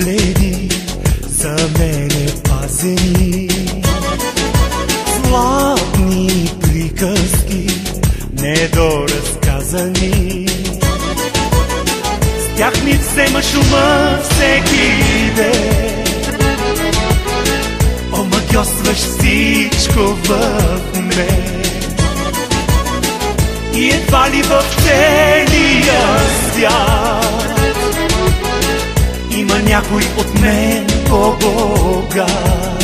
погледи за мене пазени, златни приказки недоразказани. С тях ми вземаш ума всеки ден, омагьосваш всичко в мен. И едва ли в целия свят има някой от мен по-богат.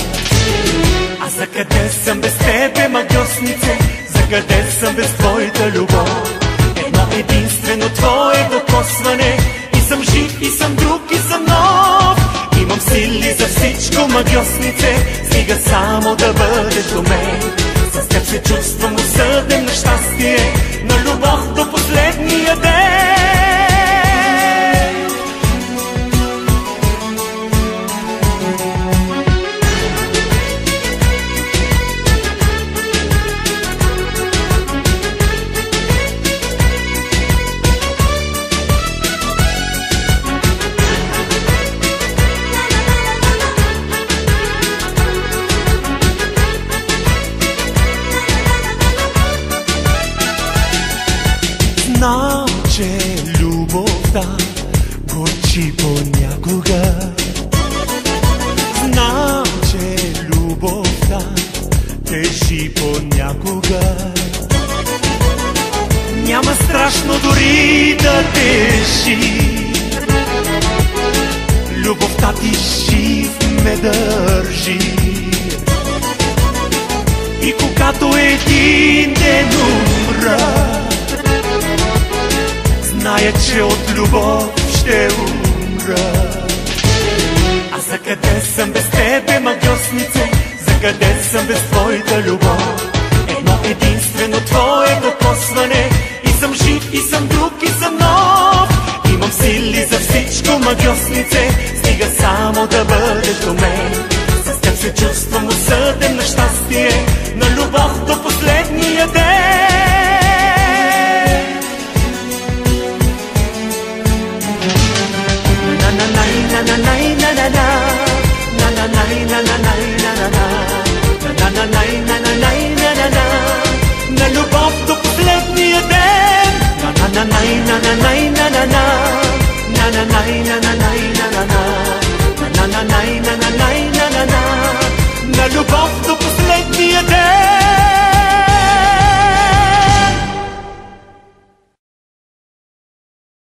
А за къде съм без тебе, магьоснице? За къде съм без твоята любов? Едно единствено твое докосване, и съм жив, и съм друг, и съм нов. Имам сили за всичко, магьоснице, стига само да бъдеш до мен. С теб се чувствам осъден на щастие, на любов до последния ден. Знам, че любовта горчи понякога. Знам, че любовта тежи понякога. Няма страшно дори да тежи, любовта ти жив ме държи. И когато един ден умра, зная, че от любов ще умра. А за къде съм без тебе, магьоснице? За къде съм без твоята любов? Едно единствено твое докосване, и съм жив, и съм друг, и съм нов. Имам сили за всичко, магьоснице, стига само да бъдеш до мен.